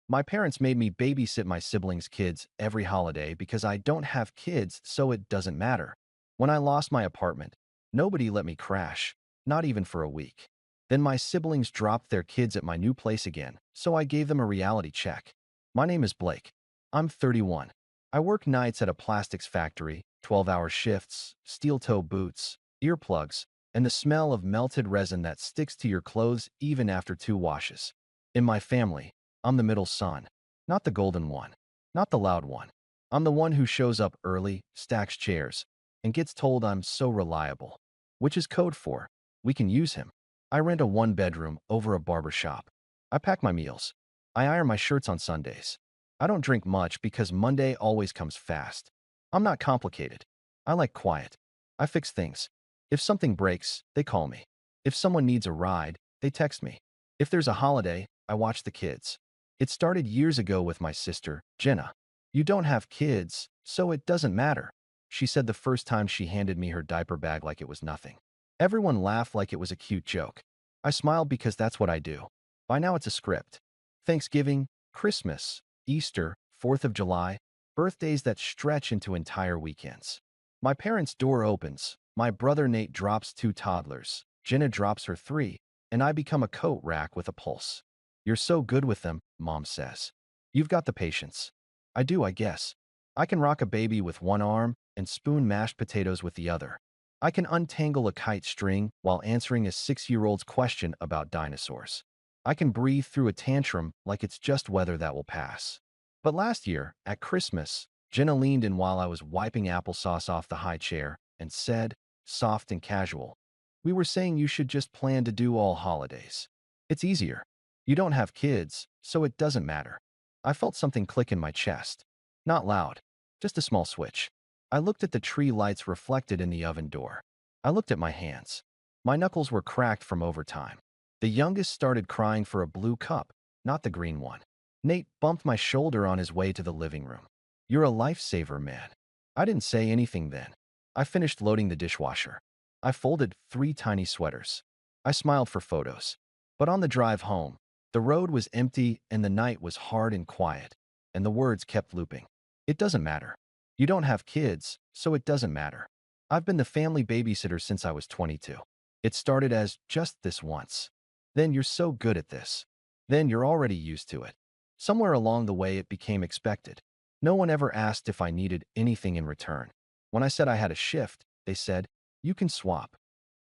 My parents made me babysit my siblings' kids every holiday because I don't have kids, so it doesn't matter. When I lost my apartment, nobody let me crash, not even for a week. Then my siblings dropped their kids at my new place again, so I gave them a reality check. My name is Blake. I'm 31. I work nights at a plastics factory, 12-hour shifts, steel-toe boots, earplugs, and the smell of melted resin that sticks to your clothes even after 2 washes. In my family, I'm the middle son, not the golden one, not the loud one. I'm the one who shows up early, stacks chairs, and gets told I'm so reliable, which is code for, we can use him. I rent a one-bedroom over a barber shop. I pack my meals. I iron my shirts on Sundays. I don't drink much because Monday always comes fast. I'm not complicated. I like quiet. I fix things. If something breaks, they call me. If someone needs a ride, they text me. If there's a holiday, I watch the kids. It started years ago with my sister, Jenna. You don't have kids, so it doesn't matter, she said the first time she handed me her diaper bag like it was nothing. Everyone laughed like it was a cute joke. I smiled because that's what I do. By now it's a script. Thanksgiving, Christmas, Easter, 4th of July, birthdays that stretch into entire weekends. My parents' door opens. My brother Nate drops 2 toddlers. Jenna drops her 3, and I become a coat rack with a pulse. You're so good with them, Mom says. You've got the patience. I do, I guess. I can rock a baby with one arm and spoon mashed potatoes with the other. I can untangle a kite string while answering a 6-year-old's question about dinosaurs. I can breathe through a tantrum like it's just weather that will pass. But last year, at Christmas, Jenna leaned in while I was wiping applesauce off the high chair and said, soft and casual, "We were saying you should just plan to do all holidays. It's easier. You don't have kids, so it doesn't matter." I felt something click in my chest. Not loud, just a small switch. I looked at the tree lights reflected in the oven door. I looked at my hands. My knuckles were cracked from overtime. The youngest started crying for a blue cup, not the green one. Nate bumped my shoulder on his way to the living room. "You're a lifesaver, man." I didn't say anything then. I finished loading the dishwasher. I folded 3 tiny sweaters. I smiled for photos. But on the drive home, the road was empty and the night was hard and quiet, and the words kept looping. It doesn't matter. You don't have kids, so it doesn't matter. I've been the family babysitter since I was 22. It started as just this once. Then you're so good at this. Then you're already used to it. Somewhere along the way it became expected. No one ever asked if I needed anything in return. When I said I had a shift, they said, "You can swap."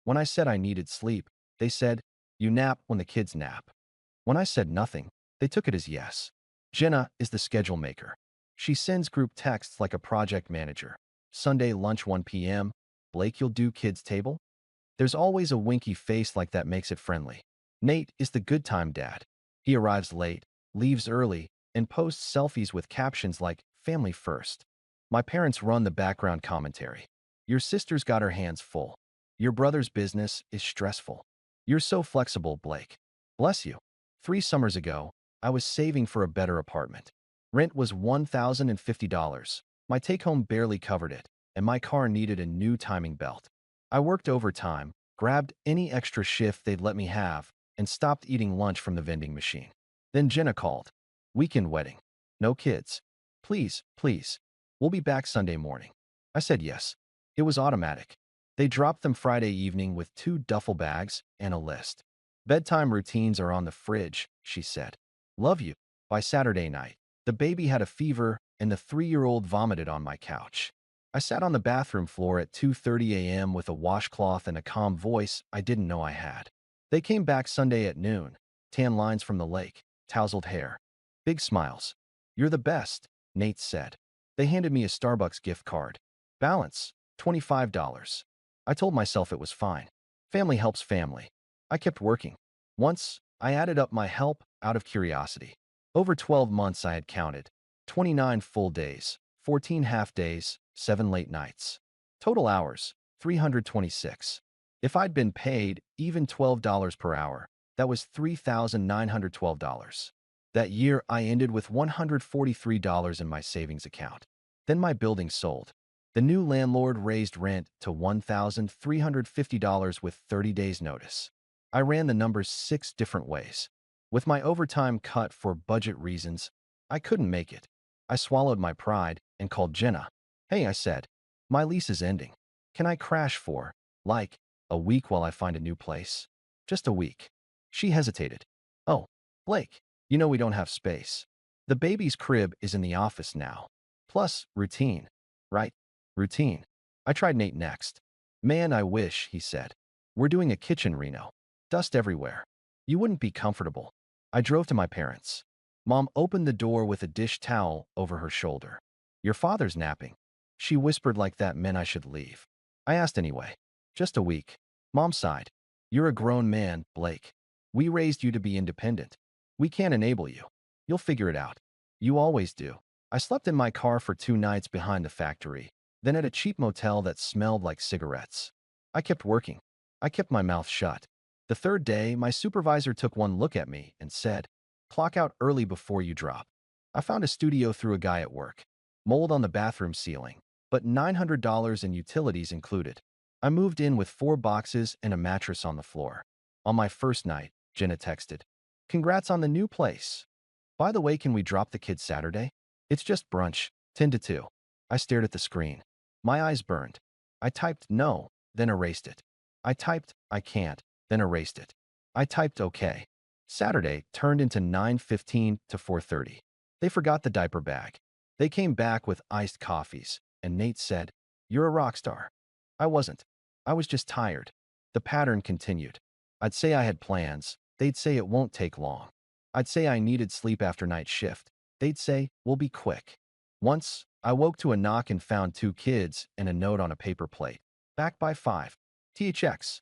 When I said I needed sleep, they said, "You nap when the kids nap." When I said nothing, they took it as yes. Jenna is the schedule maker. She sends group texts like a project manager. "Sunday lunch 1 p.m. Blake, you'll do kids' table?" There's always a winky face like that makes it friendly. Nate is the good time dad. He arrives late, leaves early, and posts selfies with captions like "family first." My parents run the background commentary. "Your sister's got her hands full. Your brother's business is stressful. You're so flexible, Blake. Bless you." 3 summers ago, I was saving for a better apartment. Rent was $1,050. My take-home barely covered it, and my car needed a new timing belt. I worked overtime, grabbed any extra shift they'd let me have, and stopped eating lunch from the vending machine. Then Jenna called. "Weekend wedding. No kids. Please, please. We'll be back Sunday morning." I said yes. It was automatic. They dropped them Friday evening with 2 duffel bags and a list. "Bedtime routines are on the fridge," she said. "Love you." By Saturday night, the baby had a fever and the 3-year-old vomited on my couch. I sat on the bathroom floor at 2:30 a.m. with a washcloth and a calm voice I didn't know I had. They came back Sunday at noon, tan lines from the lake, tousled hair. Big smiles. "You're the best," Nate said. They handed me a Starbucks gift card. Balance, $25. I told myself it was fine. Family helps family. I kept working. Once, I added up my help out of curiosity. Over 12 months I had counted. 29 full days, 14 half days, 7 late nights. Total hours, 326. If I'd been paid even $12 per hour, that was $3,912. That year, I ended with $143 in my savings account. Then my building sold. The new landlord raised rent to $1,350 with 30 days notice. I ran the numbers 6 different ways. With my overtime cut for budget reasons, I couldn't make it. I swallowed my pride and called Jenna. Hey, I said, my lease is ending. Can I crash for, like, a week while I find a new place? Just a week. She hesitated. Oh, Blake, you know we don't have space. The baby's crib is in the office now. Plus, routine. Right? Routine. I tried Nate next. Man, I wish, he said. We're doing a kitchen reno. Dust everywhere. You wouldn't be comfortable. I drove to my parents'. Mom opened the door with a dish towel over her shoulder. Your father's napping. She whispered like that meant I should leave. I asked anyway. Just a week. Mom sighed. You're a grown man, Blake. We raised you to be independent. We can't enable you. You'll figure it out. You always do. I slept in my car for 2 nights behind the factory, then at a cheap motel that smelled like cigarettes. I kept working. I kept my mouth shut. The third day, my supervisor took one look at me and said, clock out early before you drop. I found a studio through a guy at work. Mold on the bathroom ceiling, but $900 in utilities included. I moved in with 4 boxes and a mattress on the floor. On my first night, Jenna texted, congrats on the new place. By the way, can we drop the kids Saturday? It's just brunch, 10 to 2. I stared at the screen. My eyes burned. I typed no, then erased it. I typed I can't, then erased it. I typed okay. Saturday turned into 9:15 to 4:30. They forgot the diaper bag. They came back with iced coffees, and Nate said, you're a rock star. I wasn't. I was just tired. The pattern continued. I'd say I had plans. They'd say it won't take long. I'd say I needed sleep after night shift. They'd say, we'll be quick. Once, I woke to a knock and found 2 kids and a note on a paper plate. Back by 5. THX.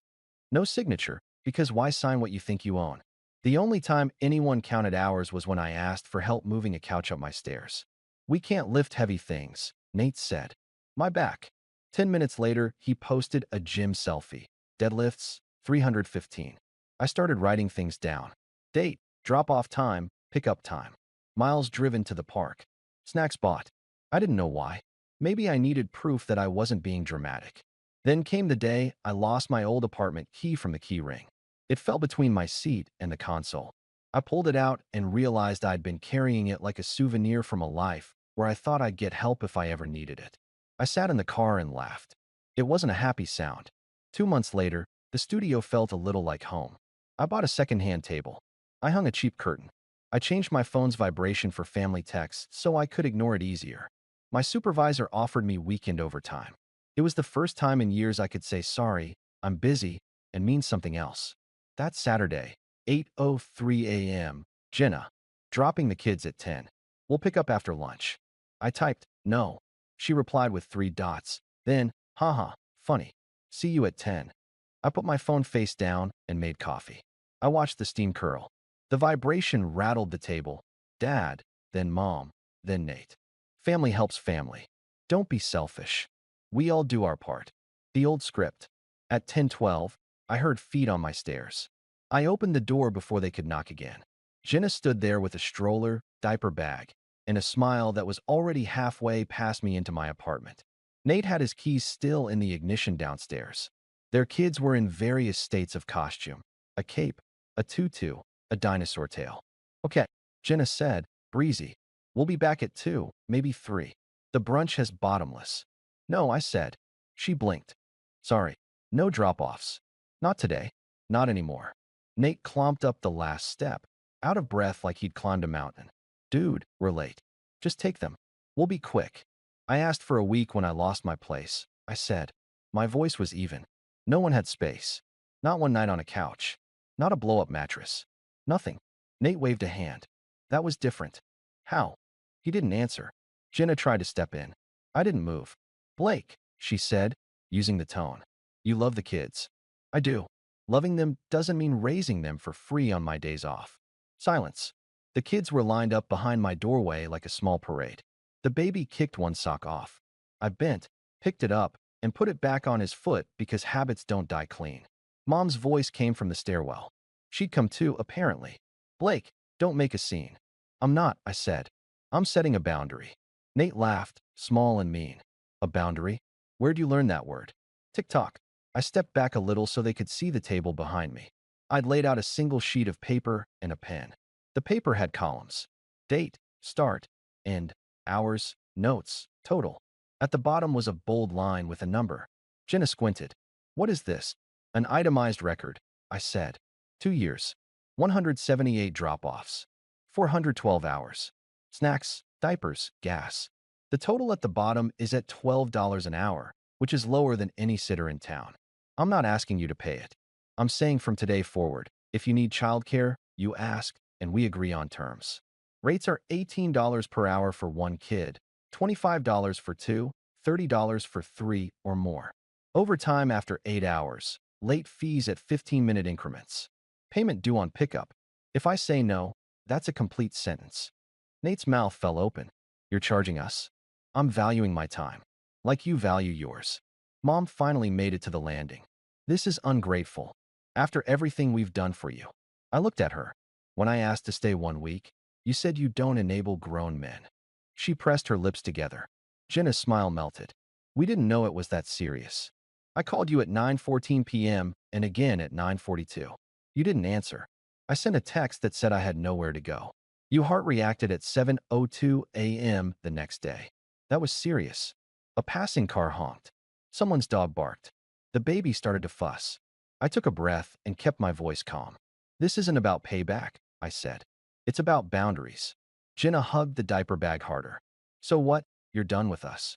No signature, because why sign what you think you own? The only time anyone counted hours was when I asked for help moving a couch up my stairs. We can't lift heavy things, Nate said. My back. 10 minutes later, he posted a gym selfie. Deadlifts, 315. I started writing things down. Date, drop-off time, pickup time. Miles driven to the park. Snacks bought. I didn't know why. Maybe I needed proof that I wasn't being dramatic. Then came the day I lost my old apartment key from the key ring. It fell between my seat and the console. I pulled it out and realized I'd been carrying it like a souvenir from a life where I thought I'd get help if I ever needed it. I sat in the car and laughed. It wasn't a happy sound. 2 months later, the studio felt a little like home. I bought a second-hand table. I hung a cheap curtain. I changed my phone's vibration for family texts so I could ignore it easier. My supervisor offered me weekend overtime. It was the first time in years I could say sorry, I'm busy, and mean something else. That Saturday, 8:03 a.m., Jenna, dropping the kids at 10. We'll pick up after lunch. I typed, no. She replied with 3 dots. Then, haha, funny. See you at 10. I put my phone face down and made coffee. I watched the steam curl. The vibration rattled the table. Dad, then Mom, then Nate. Family helps family. Don't be selfish. We all do our part. The old script. At 10:12, I heard feet on my stairs. I opened the door before they could knock again. Jenna stood there with a stroller, diaper bag, and a smile that was already halfway past me into my apartment. Nate had his keys still in the ignition downstairs. Their kids were in various states of costume. A cape, a tutu, a dinosaur tail. Okay, Jenna said, breezy. We'll be back at 2, maybe 3. The brunch has bottomless. No, I said. She blinked. Sorry, no drop-offs. Not today. Not anymore. Nate clomped up the last step, out of breath like he'd climbed a mountain. Dude, we're late. Just take them. We'll be quick. I asked for a week when I lost my place. I said. My voice was even. No one had space. Not one night on a couch. Not a blow-up mattress. Nothing. Nate waved a hand. That was different. How? He didn't answer. Jenna tried to step in. I didn't move. Blake, she said, using the tone. You love the kids. I do. Loving them doesn't mean raising them for free on my days off. Silence. The kids were lined up behind my doorway like a small parade. The baby kicked one sock off. I bent, picked it up, and put it back on his foot because habits don't die clean. Mom's voice came from the stairwell. She'd come too, apparently. Blake, don't make a scene. I'm not, I said. I'm setting a boundary. Nate laughed, small and mean. A boundary? Where'd you learn that word? TikTok. I stepped back a little so they could see the table behind me. I'd laid out a single sheet of paper and a pen. The paper had columns: date, start, end, hours, notes, total. At the bottom was a bold line with a number. Jenna squinted. "What is this?" "An itemized record," I said. 2 years. 178 drop-offs. 412 hours. Snacks, diapers, gas. The total at the bottom is at $12 an hour, which is lower than any sitter in town. I'm not asking you to pay it. I'm saying from today forward, if you need childcare, you ask, and we agree on terms. Rates are $18 per hour for one kid, $25 for two, $30 for three or more. Overtime after 8 hours. Late fees at 15-minute increments. Payment due on pickup. If I say no, that's a complete sentence. Nate's mouth fell open. "You're charging us?" "I'm valuing my time. Like you value yours." Mom finally made it to the landing. "This is ungrateful. After everything we've done for you." I looked at her. "When I asked to stay 1 week, you said you don't enable grown men." She pressed her lips together. Jenna's smile melted. "We didn't know it was that serious. I called you at 9:14 p.m. and again at 9:42. You didn't answer. I sent a text that said I had nowhere to go. You heart reacted at 7:02 a.m. the next day. That was serious." A passing car honked. Someone's dog barked. The baby started to fuss. I took a breath and kept my voice calm. "This isn't about payback," I said. "It's about boundaries." Jenna hugged the diaper bag harder. "So what? You're done with us?"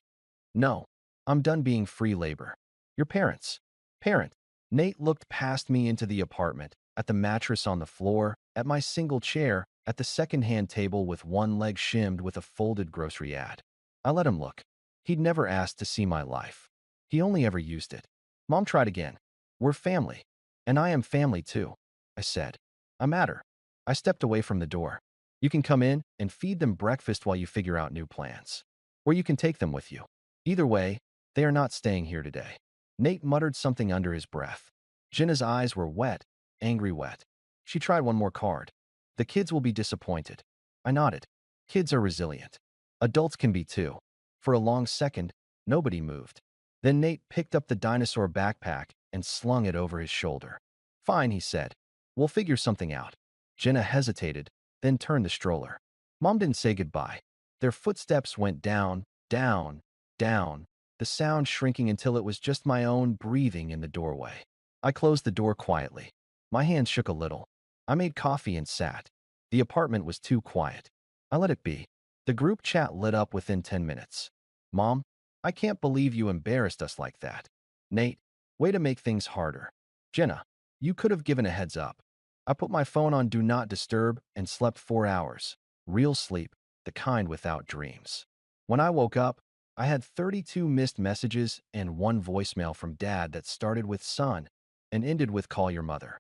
"No. I'm done being free labor." "Your parents." "Parent." Nate looked past me into the apartment, at the mattress on the floor, at my single chair, at the second-hand table with one leg shimmed with a folded grocery ad. I let him look. He'd never asked to see my life. He only ever used it. Mom tried again. "We're family. And I am family too," I said. "I matter." I stepped away from the door. "You can come in and feed them breakfast while you figure out new plans. Or you can take them with you. Either way, they are not staying here today." Nate muttered something under his breath. Jenna's eyes were wet, angry wet. She tried one more card. "The kids will be disappointed." I nodded. Kids are resilient. Adults can be too. For a long second, nobody moved. Then Nate picked up the dinosaur backpack and slung it over his shoulder. "Fine," he said. "We'll figure something out." Jenna hesitated, then turned the stroller. Mom didn't say goodbye. Their footsteps went down, down, down, the sound shrinking until it was just my own breathing in the doorway. I closed the door quietly. My hands shook a little. I made coffee and sat. The apartment was too quiet. I let it be. The group chat lit up within 10 minutes. "Mom, I can't believe you embarrassed us like that." "Nate, way to make things harder." "Jenna, you could have given a heads up." I put my phone on Do Not Disturb and slept 4 hours. Real sleep, the kind without dreams. When I woke up, I had 32 missed messages and one voicemail from Dad that started with "son" and ended with "call your mother."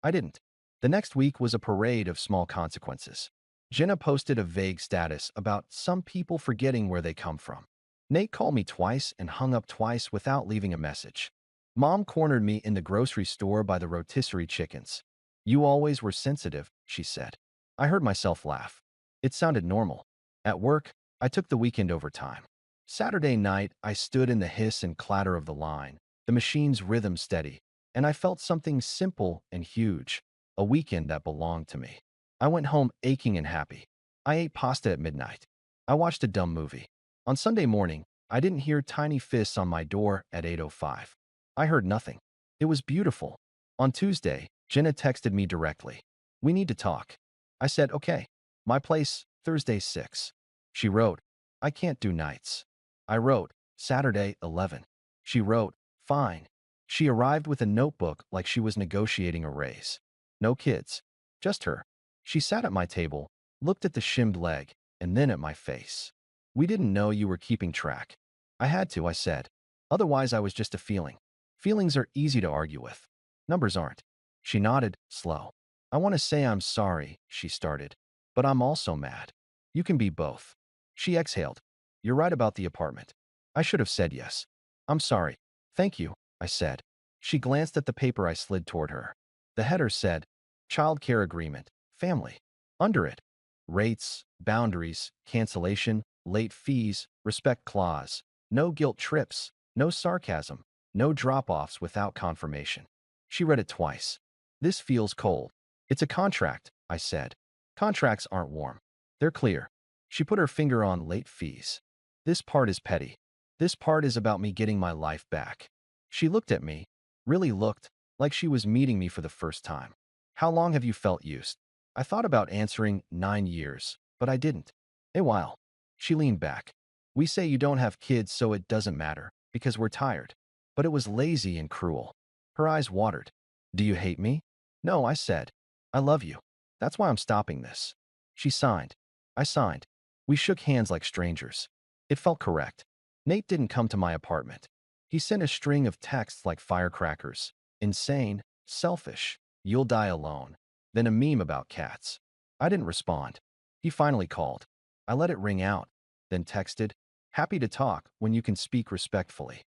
I didn't. The next week was a parade of small consequences. Jenna posted a vague status about some people forgetting where they come from. Nate called me twice and hung up twice without leaving a message. Mom cornered me in the grocery store by the rotisserie chickens. "You always were sensitive," she said. I heard myself laugh. It sounded normal. At work, I took the weekend overtime. Saturday night, I stood in the hiss and clatter of the line, the machine's rhythm steady, and I felt something simple and huge, a weekend that belonged to me. I went home aching and happy. I ate pasta at midnight. I watched a dumb movie. On Sunday morning, I didn't hear tiny fists on my door at 8:05. I heard nothing. It was beautiful. On Tuesday, Jenna texted me directly. "We need to talk." I said, "Okay. My place, Thursday 6. She wrote, "I can't do nights." I wrote, "Saturday 11. She wrote, "Fine." She arrived with a notebook like she was negotiating a raise. No kids. Just her. She sat at my table, looked at the shimmed leg, and then at my face. "We didn't know you were keeping track." "I had to," I said. "Otherwise I was just a feeling." Feelings are easy to argue with. Numbers aren't. She nodded, slow. "I want to say I'm sorry," she started. "But I'm also mad." "You can be both." She exhaled. "You're right about the apartment." I should have said yes. "I'm sorry." "Thank you," I said. She glanced at the paper I slid toward her. The header said, "Child Care Agreement, Family." Under it, rates, boundaries, cancellation, late fees, respect clause, no guilt trips, no sarcasm, no drop-offs without confirmation. She read it twice. This feels cold. It's a contract, I said. Contracts aren't warm. They're clear. She put her finger on late fees. This part is petty. This part is about me getting my life back. She looked at me, really looked, like she was meeting me for the first time. How long have you felt used? I thought about answering 9 years, but I didn't. A while. She leaned back. We say you don't have kids so it doesn't matter, because we're tired. But it was lazy and cruel. Her eyes watered. Do you hate me? No, I said. I love you. That's why I'm stopping this. She signed. I signed. We shook hands like strangers. It felt correct. Nate didn't come to my apartment. He sent a string of texts like firecrackers. Insane, selfish, you'll die alone. Then a meme about cats. I didn't respond. He finally called. I let it ring out, then texted, happy to talk when you can speak respectfully.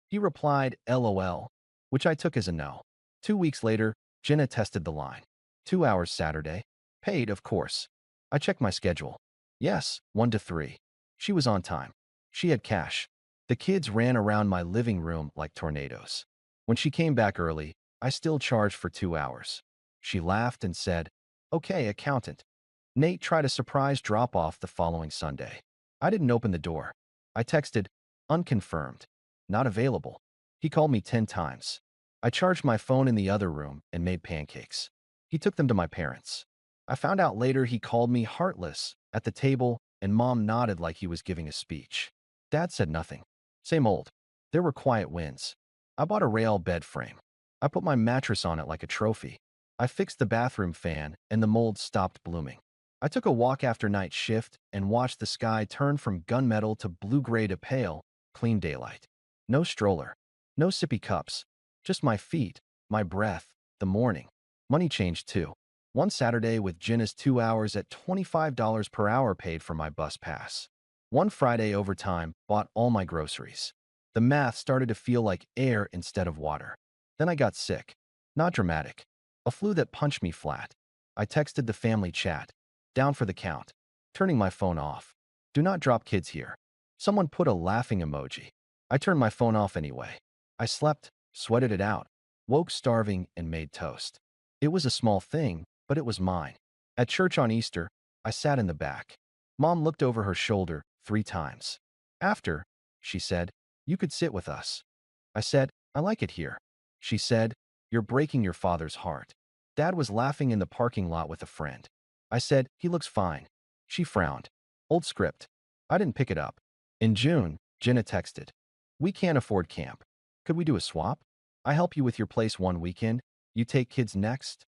He replied, LOL, which I took as a no. 2 weeks later, Jenna tested the line. 2 hours Saturday. Paid, of course. I checked my schedule. Yes, 1 to 3. She was on time. She had cash. The kids ran around my living room like tornadoes. When she came back early, I still charged for 2 hours. She laughed and said, okay, accountant. Nate tried a surprise drop-off the following Sunday. I didn't open the door. I texted, unconfirmed, not available. He called me 10 times. I charged my phone in the other room and made pancakes. He took them to my parents. I found out later he called me heartless at the table and Mom nodded like he was giving a speech. Dad said nothing. Same old. There were quiet wins. I bought a rail bed frame. I put my mattress on it like a trophy. I fixed the bathroom fan and the mold stopped blooming. I took a walk after night shift and watched the sky turn from gunmetal to blue-gray to pale, clean daylight. No stroller. No sippy cups. Just my feet, my breath, the morning. Money changed too. One Saturday with Jenna's 2 hours at $25 per hour paid for my bus pass. One Friday overtime bought all my groceries. The math started to feel like air instead of water. Then I got sick. Not dramatic. A flu that punched me flat. I texted the family chat. Down for the count. Turning my phone off. Do not drop kids here. Someone put a laughing emoji. I turned my phone off anyway. I slept, sweated it out, woke starving and made toast. It was a small thing, but it was mine. At church on Easter, I sat in the back. Mom looked over her shoulder 3 times. After, she said, you could sit with us. I said, I like it here. She said, you're breaking your father's heart. Dad was laughing in the parking lot with a friend. I said, he looks fine. She frowned. Old script. I didn't pick it up. In June, Jenna texted. We can't afford camp. Could we do a swap? I help you with your place one weekend. You take kids next?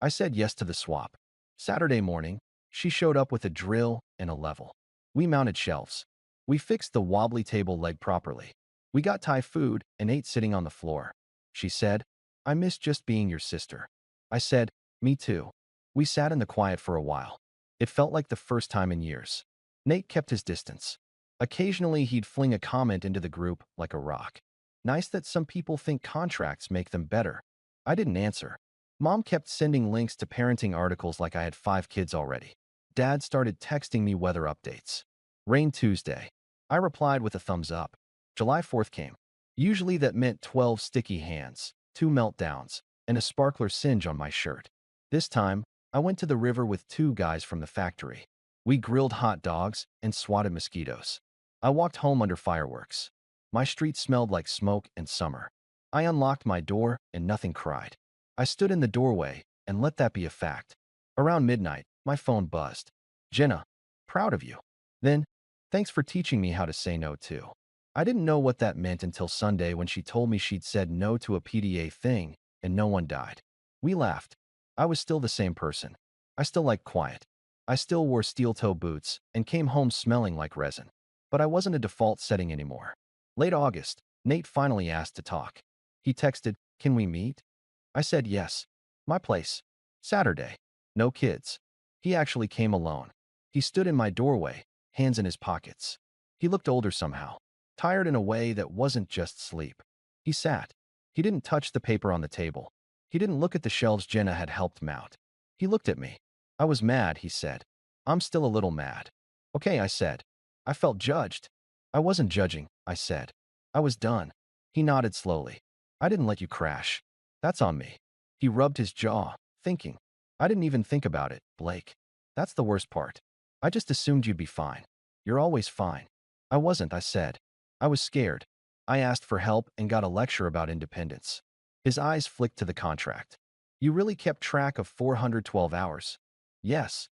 I said yes to the swap. Saturday morning, she showed up with a drill and a level. We mounted shelves. We fixed the wobbly table leg properly. We got Thai food and ate sitting on the floor. She said, I miss just being your sister. I said, me too. We sat in the quiet for a while. It felt like the first time in years. Nate kept his distance. Occasionally, he'd fling a comment into the group like a rock. Nice that some people think contracts make them better. I didn't answer. Mom kept sending links to parenting articles like I had 5 kids already. Dad started texting me weather updates. Rain Tuesday. I replied with a thumbs up. July 4th came. Usually that meant 12 sticky hands, 2 meltdowns, and a sparkler singe on my shirt. This time, I went to the river with 2 guys from the factory. We grilled hot dogs and swatted mosquitoes. I walked home under fireworks. My street smelled like smoke and summer. I unlocked my door and nothing cried. I stood in the doorway and let that be a fact. Around midnight, my phone buzzed. Jenna, proud of you. Then, thanks for teaching me how to say no too. I didn't know what that meant until Sunday when she told me she'd said no to a PDA thing and no one died. We laughed. I was still the same person. I still liked quiet. I still wore steel-toe boots and came home smelling like resin. But I wasn't a default setting anymore. Late August, Nate finally asked to talk. He texted, can we meet? I said yes. My place. Saturday. No kids. He actually came alone. He stood in my doorway, hands in his pockets. He looked older somehow, tired in a way that wasn't just sleep. He sat. He didn't touch the paper on the table. He didn't look at the shelves Jenna had helped mount. He looked at me. I was mad, he said. I'm still a little mad. Okay, I said. I felt judged. I wasn't judging, I said. I was done. He nodded slowly. I didn't let you crash. That's on me. He rubbed his jaw, thinking. I didn't even think about it, Blake. That's the worst part. I just assumed you'd be fine. You're always fine. I wasn't, I said. I was scared. I asked for help and got a lecture about independence. His eyes flicked to the contract. You really kept track of 412 hours? Yes.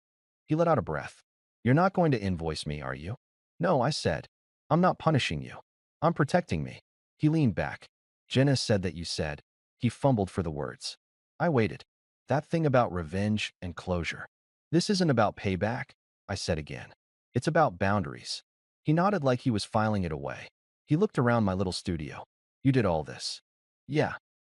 He let out a breath. You're not going to invoice me, are you? No, I said. I'm not punishing you. I'm protecting me. He leaned back. Jenna said that you said. He fumbled for the words. I waited. That thing about revenge and closure. This isn't about payback, I said again. It's about boundaries. He nodded like he was filing it away. He looked around my little studio. You did all this. Yeah.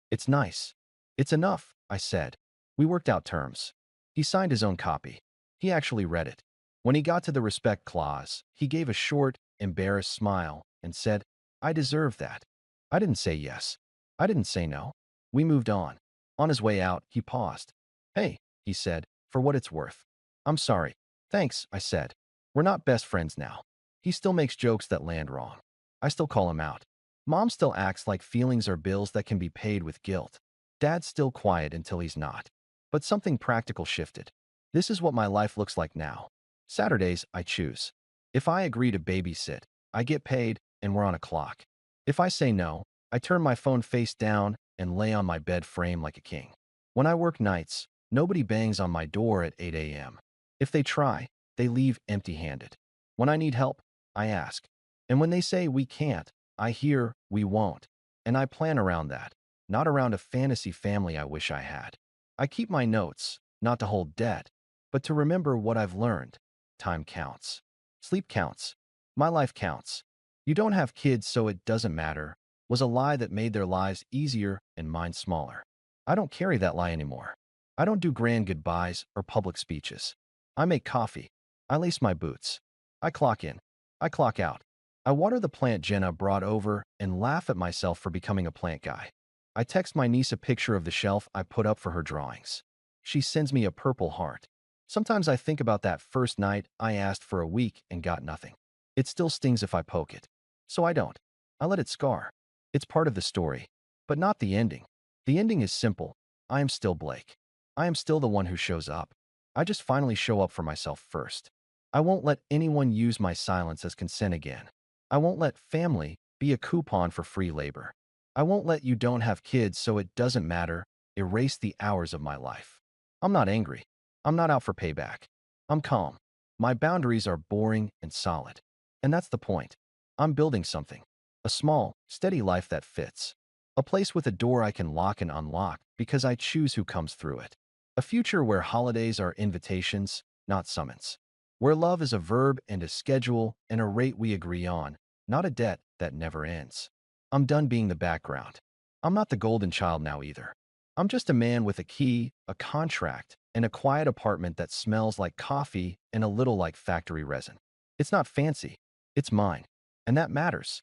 It's nice. It's enough, I said. We worked out terms. He signed his own copy. He actually read it. When he got to the respect clause, he gave a short, embarrassed smile and said, I deserve that. I didn't say yes. I didn't say no. We moved on. On his way out, he paused. Hey, he said, for what it's worth. I'm sorry. Thanks, I said. We're not best friends now. He still makes jokes that land wrong. I still call him out. Mom still acts like feelings are bills that can be paid with guilt. Dad's still quiet until he's not. But something practical shifted. This is what my life looks like now. Saturdays, I choose. If I agree to babysit, I get paid and we're on a clock. If I say no, I turn my phone face down and lay on my bed frame like a king. When I work nights, nobody bangs on my door at 8 a.m. If they try, they leave empty-handed. When I need help, I ask. And when they say we can't, I hear we won't. And I plan around that, not around a fantasy family I wish I had. I keep my notes, not to hold debt, but to remember what I've learned. Time counts. Sleep counts. My life counts. You don't have kids, so it doesn't matter, was a lie that made their lives easier and mine smaller. I don't carry that lie anymore. I don't do grand goodbyes or public speeches. I make coffee. I lace my boots. I clock in. I clock out. I water the plant Jenna brought over and laugh at myself for becoming a plant guy. I text my niece a picture of the shelf I put up for her drawings. She sends me a purple heart. Sometimes I think about that first night I asked for a week and got nothing. It still stings if I poke it. So I don't. I let it scar. It's part of the story, but not the ending. The ending is simple. I am still Blake. I am still the one who shows up. I just finally show up for myself first. I won't let anyone use my silence as consent again. I won't let family be a coupon for free labor. I won't let you don't have kids so it doesn't matter erase the hours of my life. I'm not angry. I'm not out for payback. I'm calm. My boundaries are boring and solid. And that's the point. I'm building something. A small, steady life that fits. A place with a door I can lock and unlock because I choose who comes through it. A future where holidays are invitations, not summons. Where love is a verb and a schedule and a rate we agree on, not a debt that never ends. I'm done being the background. I'm not the golden child now either. I'm just a man with a key, a contract, and a quiet apartment that smells like coffee and a little like factory resin. It's not fancy. It's mine. And that matters.